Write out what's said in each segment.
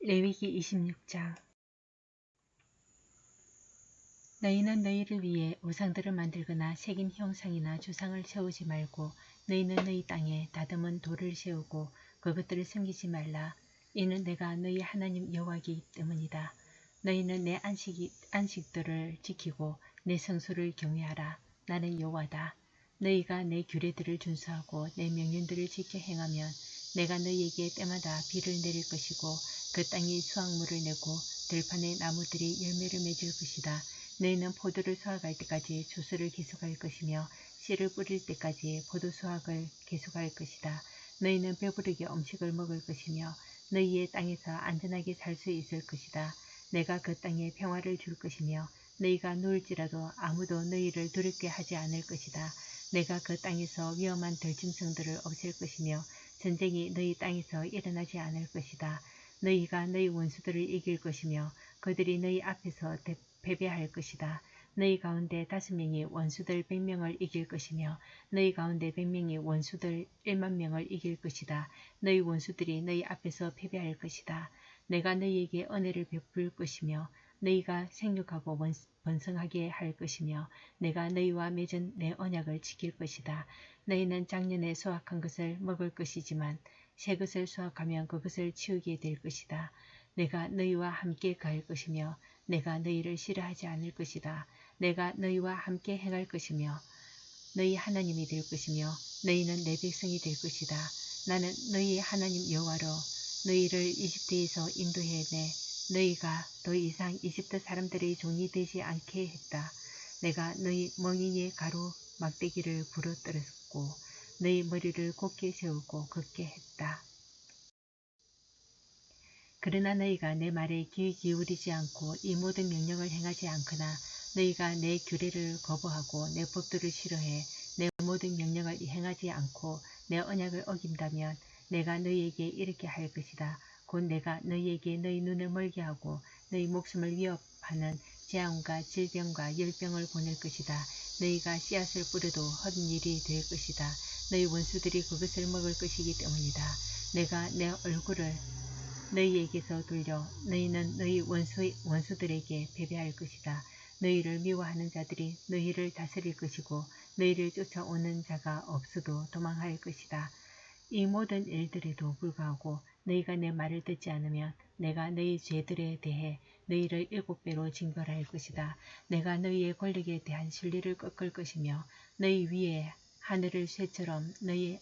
레위기 26장. 너희는 너희를 위해 우상들을 만들거나 새긴 형상이나 주상을 세우지 말고 너희는 너희 땅에 다듬은 돌을 세우고 그것들을 섬기지 말라. 이는 내가 너희 하나님 여호와이기 때문이다. 너희는 내 안식들을 지키고 내 성수를 경외하라. 나는 여호와다. 너희가 내 규례들을 준수하고 내 명령들을 지켜 행하면 내가 너희에게 때마다 비를 내릴 것이고 그 땅이 수확물을 내고 들판의 나무들이 열매를 맺을 것이다. 너희는 포도를 수확할 때까지 추수를 계속할 것이며 씨를 뿌릴 때까지 포도 수확을 계속할 것이다. 너희는 배부르게 음식을 먹을 것이며 너희의 땅에서 안전하게 살 수 있을 것이다. 내가 그 땅에 평화를 줄 것이며 너희가 누울지라도 아무도 너희를 두렵게 하지 않을 것이다. 내가 그 땅에서 위험한 들짐승들을 없앨 것이며 전쟁이 너희 땅에서 일어나지 않을 것이다. 너희가 너희 원수들을 이길 것이며 그들이 너희 앞에서 패배할 것이다. 너희 가운데 5명이 원수들 100명을 이길 것이며 너희 가운데 100명이 원수들 100,000명을 이길 것이다. 너희 원수들이 너희 앞에서 패배할 것이다. 내가 너희에게 은혜를 베풀 것이며 너희가 생육하고 번성하게 할 것이며 내가 너희와 맺은 내 언약을 지킬 것이다. 너희는 작년에 수확한 것을 먹을 것이지만 새 것을 수확하면 그것을 치우게 될 것이다. 내가 너희와 함께 갈 것이며 내가 너희를 싫어하지 않을 것이다. 내가 너희와 함께 행할 것이며 너희 하나님이 될 것이며 너희는 내 백성이 될 것이다. 나는 너희의 하나님 여호와로 너희를 이집트에서 인도해내 너희가 더 이상 이집트 사람들의 종이 되지 않게 했다. 내가 너희 멍에의 가루 막대기를 부러뜨렸고 너희 머리를 곧게 세우고 걷게 했다. 그러나 너희가 내 말에 귀 기울이지 않고 이 모든 명령을 행하지 않거나 너희가 내 규례를 거부하고 내 법도를 싫어해 내 모든 명령을 행하지 않고 내 언약을 어긴다면 내가 너희에게 이렇게 할 것이다. 곧 내가 너희에게 너희 눈을 멀게 하고 너희 목숨을 위협하는 재앙과 질병과 열병을 보낼 것이다. 너희가 씨앗을 뿌려도 헛된 일이 될 것이다. 너희 원수들이 그것을 먹을 것이기 때문이다. 내가 내 얼굴을 너희에게서 돌려 너희는 너희 원수들에게 패배할 것이다. 너희를 미워하는 자들이 너희를 다스릴 것이고 너희를 쫓아오는 자가 없어도 도망할 것이다. 이 모든 일들에도 불구하고 너희가 내 말을 듣지 않으면 내가 너희 죄들에 대해 너희를 7배로 징벌할 것이다. 내가 너희의 권력에 대한 신뢰를 꺾을 것이며 너희 위에 하늘을 쇠처럼 너희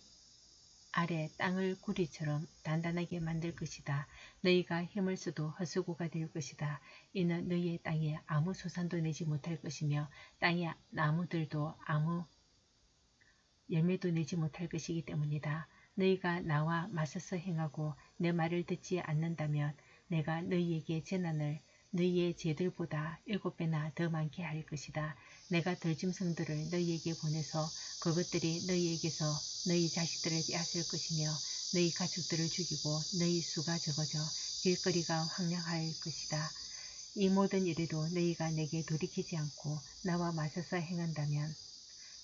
아래 땅을 구리처럼 단단하게 만들 것이다. 너희가 힘을 써도 헛수고가 될 것이다. 이는 너희의 땅에 아무 소산도 내지 못할 것이며 땅의 나무들도 아무 열매도 내지 못할 것이기 때문이다. 너희가 나와 맞서서 행하고 내 말을 듣지 않는다면 내가 너희에게 재난을 너희의 죄들보다 7배나 더 많게 할 것이다. 내가 들짐승들을 너희에게 보내서 그것들이 너희에게서 너희 자식들을 빼앗을 것이며 너희 가축들을 죽이고 너희 수가 적어져 길거리가 황량할 것이다. 이 모든 일에도 너희가 내게 돌이키지 않고 나와 맞서서 행한다면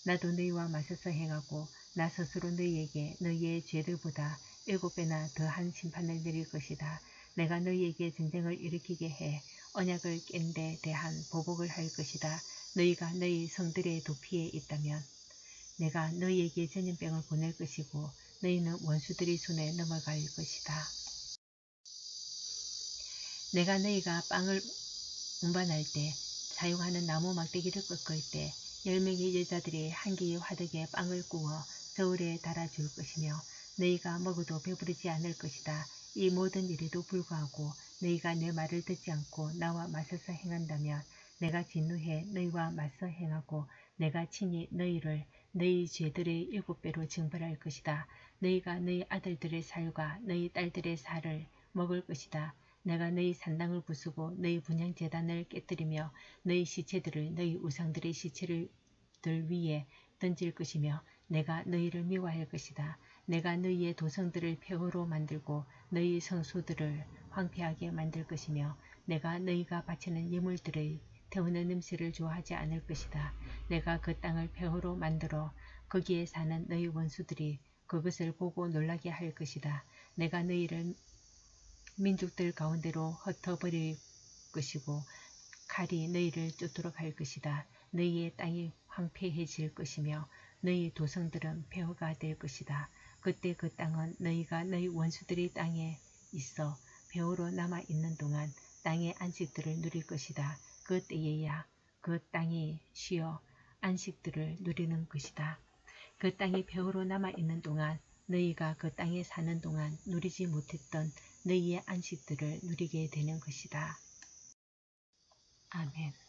나도 너희와 맞서서 행하고 나 스스로 너희에게 너희의 죄들보다 7배나 더한 심판을 내릴 것이다. 내가 너희에게 전쟁을 일으키게 해 언약을 깬 데 대한 보복을 할 것이다. 너희가 너희 성들의 도피에 있다면 내가 너희에게 전염병을 보낼 것이고 너희는 원수들의 손에 넘어갈 것이다. 내가 너희가 빵을 운반할 때 사용하는 나무 막대기를 꺾을 때 10명의 여자들이 한 개의 화덕에 빵을 구워 저울에 달아줄 것이며 너희가 먹어도 배부르지 않을 것이다. 이 모든 일에도 불구하고 너희가 내 말을 듣지 않고 나와 맞서서 행한다면 내가 진노해 너희와 맞서 행하고 내가 친히 너희를 너희 죄들의 7배로 징벌할 것이다. 너희가 너희 아들들의 살과 너희 딸들의 살을 먹을 것이다. 내가 너희 산당을 부수고 너희 분향제단을 깨뜨리며 너희 시체들을 너희 우상들의 시체들 위에 던질 것이며 내가 너희를 미워할 것이다. 내가 너희의 도성들을 폐허로 만들고 너희 성소들을 황폐하게 만들 것이며 내가 너희가 바치는 예물들의 태우는 냄새를 좋아하지 않을 것이다. 내가 그 땅을 폐허로 만들어 거기에 사는 너희 원수들이 그것을 보고 놀라게 할 것이다. 내가 너희를 민족들 가운데로 흩어버릴 것이고 칼이 너희를 쫓도록 할 것이다. 너희의 땅이 황폐해질 것이며 너희 도성들은 폐허가 될 것이다. 그때 그 땅은 너희가 너희 원수들의 땅에 있어 폐허로 남아있는 동안 땅의 안식들을 누릴 것이다. 그 때에야 그 땅이 쉬어 안식들을 누리는 것이다. 그 땅이 폐허로 남아있는 동안 너희가 그 땅에 사는 동안 누리지 못했던 너희의 안식들을 누리게 되는 것이다. 아멘.